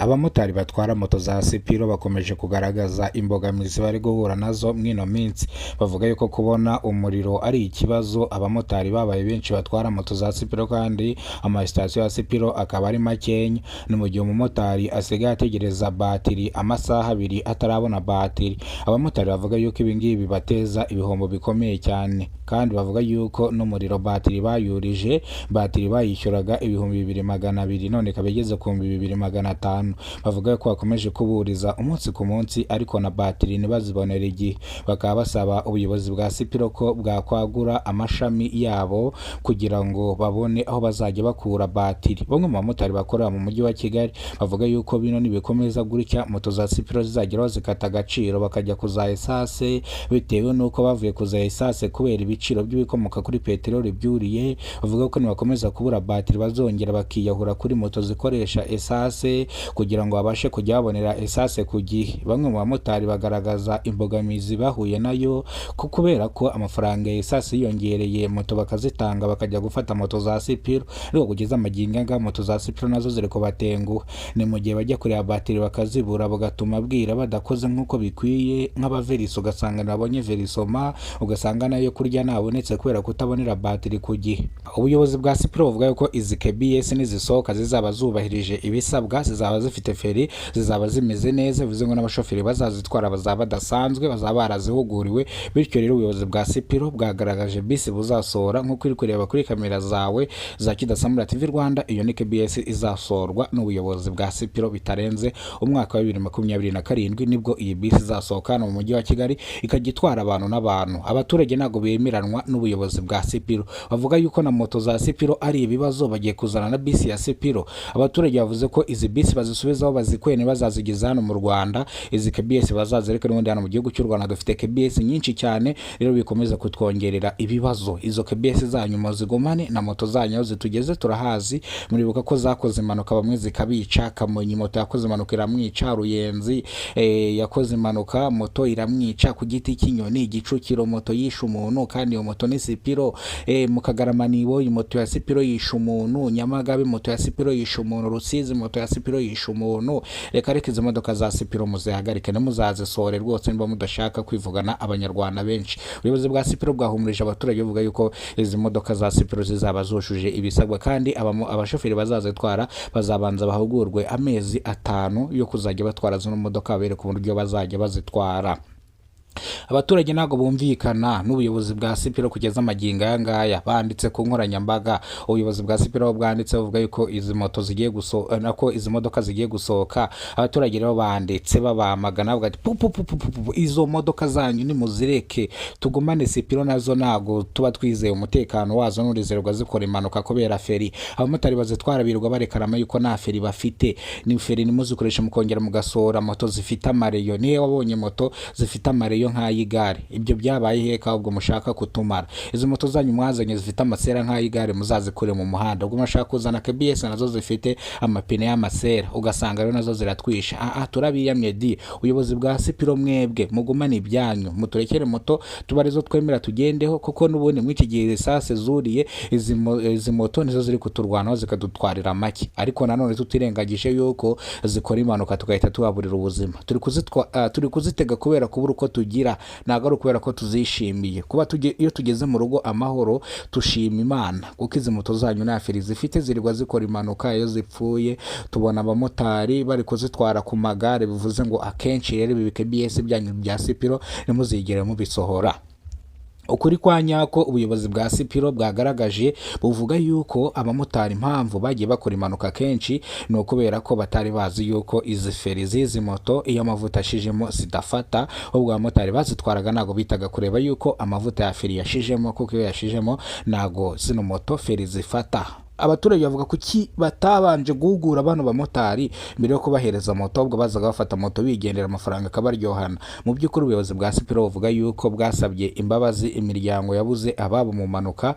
Abamotari batwara moto za sipiro bakomeje kugaragaza imbogamizi bari guhura nazo mwino minsi. Bavuga yuko kubona umuriro ari ikibazo, abamotari babaye benshi batwara moto za sipiro kandi amasitasiyo ya sipiro akaba ari makenya. Ni mu gihe umumotari asigaye ategereza batiri amasaha 2 atarabona batiri. Abamotari bavuga yuko ibi ngibi bibateza ibihombo bikomeye cyane, kandi bavuga yuko n'umuriro batiri bayurije, batiri bayishyuraga ibihumbi 2200 none ikaba igeze ku 2500. Bavuga ko bakomeje kuburiza umunsi ku munsi ariko na batiri ntibazibonera igihe. Bakaba basaba ubuyobozi bwa sipiro ko bwakwagura amashami yabo kugira ngo babone aho bazajya bakura batiri. Bamwe mu bamotari bakorera mu mujyi wa Kigali bavuga yuko bino nibikomeza gutya moto za sipiro zizageraho zikata agaciro bakajya kuza esase, bitewe nuko bavuye kuza esase kubera ibiciro by'ibikomoka kuri peteroli byuriye. Bavuga ko nibakomeza kubura batiri bazongera bakiyahura kuri moto zikoresha esase kugira ngo babashe kujya babonera esase ku gihe. Bamwe mu bamotari bagaragaza imbogamizi bahuye nayo kubera ko amafaranga ya esase yiyongereye, moto bakazitanga bakajya gufata moto za sipiro, ariko kugeza amaginga moto za sipiro nazo ziri kubatenguha. Ni mu gihe bajya kureba batiri bakazibura, bagatuma bwira badakoze nk'uko bikwiye. Nk'abaverisi ugasanga nabonye verisoma, ugasanga nayo kurya nabonetse kubera kutabonera batiri ku gihe. Ubuyobozi bwa sipiro buvuga yuko izi KBS nizisohoka zizaba zubahirije ibisabwa, zizaba zifite feri, zizaba zimeze neza, bivuze ngo n'abashoferi bazazitwara bazaba badasanzwe, bazaba barazihuguriwe. Bityo rero ubuyobozi bwa sipiro bwagaragaje bisi buzasohora nk'uko uri kureba kuri kamera zawe za Kidasamura TV Rwanda. Iyo ni KBS izasorwa n'ubuyobozi bwa sipiro bitarenze umwaka wa 2027 nibwo iyi bisi izasohoka mu mujyi wa Kigali ikajya itwara abantu n'abantu. Abaturage ntago bemeranwa n'ubuyobozi bwa sipiro, bavuga yuko na moto za sipiro ari ibibazo, bagiye kuzana na bisi ya sipiro. Abaturage bavuze ko izi bisi bazisubizaho bazikwene bazazigeza hano mu Rwanda, izi KBS bazazereka n'ubundi hano mu gihugu cy'u Rwanda dufite KBS nyinshi cyane, rero bikomeza kutwongerera ibibazo. Izo KBS zanyu zigumane na moto zanyu zitugeze turahazi. Muribuka ko zakoze impanuka bamwe zikabica, Kamonyi moto yakoze impanuka iramwica, Ruyenzi yakoze impanuka moto iramwica, ku giti cy'inyoni Gicukiro moto yishe umuntu kandi iyo moto ni sipiro, mu Kagarama nibo moto ya sipiro yishe umuntu, Nyamagabe moto ya sipiro yishe umuntu, Rusizi moto ya sipiro yishe umuntu. Reka izo modoka za sipiro muzihagarike ntimuzazisohore rwose niba mudashaka kwivugana abanyarwanda benshi. Ubuyobozi bwa sipiro bwahumurije abaturage buvuga yuko izi modoka za sipiro zizaba zujuje ibisabwa, kandi abashoferi bazazitwara bazabanza bahugurwe amezi 5 yo kuzajya batwara zino modoka, bereka uburyo bazajya bazitwara. Abaturage ntago bumvikana n'ubuyobozi bwa sipiro kugeza amaginga aya ngaya. Banditse ku nkoranyambaga, ubuyobozi bwa sipiro bwanditse buvuga yuko izi moto zigiye gusohoka, nako izi modoka zigiye gusohoka. Abaturage rero banditse babamagana bavuga ati izo modoka zanyu ni muzireke tugumane sipiro, nazo ntago tuba twizeye umutekano wazo n'urizerwa zikora impanuka kubera feri. Abamotari bazitwara birirwa barekarama yuko nta feri bafite, ni feri nimuzikoresha mukongera mugasora moto zifite amareyo. Niyo wabonye moto zifite amareyo nk'ay'igare, ibyo byabaye heka ubwo mushaka kutumara. Izo moto zanyu mwazanye zifite amasera nk'ay'igare muzazikure mu muhanda, ubwo mushaka kuzana KBS nazo zifite amapine y'amasera ugasanga rero nazo ziratwisha. Turabiyamye di ubuyobozi bwa sipiro mwebwe mugumane ibyanyu, muturekere moto tubarizo twemera tugendeho, kuko n'ubundi mw'iki gihe sase zuriye izi moto nizo ziri kuturwanaho zikadutwarira make, ariko nanone tutirengagije yuko zikora impanuka tugahita tuhaburira ubuzima. Turi kuzitega kubera kubura uko tugira, ntago ari kubera ko tuzishimiye. Kuba iyo tugeze mu rugo amahoro tushima Imana, kuko izi moto zanyu nta feri zifite, zirirwa zikora impanuka. Iyo zipfuye tubona abamotari bari kuzitwara ku magare, bivuze ngo akenshi rero ibi KBS byanyu bya sipiro nimuzigere mubisohora. Ukuri kwa nyako ubuyobozi bwa sipiro bwagaragaje buvuga yuko abamotari impamvu bagiye bakora impanuka kenshi ni ukubera ko batari bazi yuko izi feri z'izi moto iyo amavuta ashijemo zidafata. Ubwo abamotari bazitwaraga ntago bitaga kureba yuko amavuta ya feri yashijemo, kuko iyo yashijemo ntago zino moto feri zifata. Abaturage bavuga kuki batabanje guhugura bano bamotari mbere yo kubahereza moto, ubwo bazaga bafata moto bigendera amafaranga akabaryohana. Mu by'ukuri ubuyobozi bwa sipiro buvuga yuko bwasabye imbabazi imiryango yabuze ababo mu manuka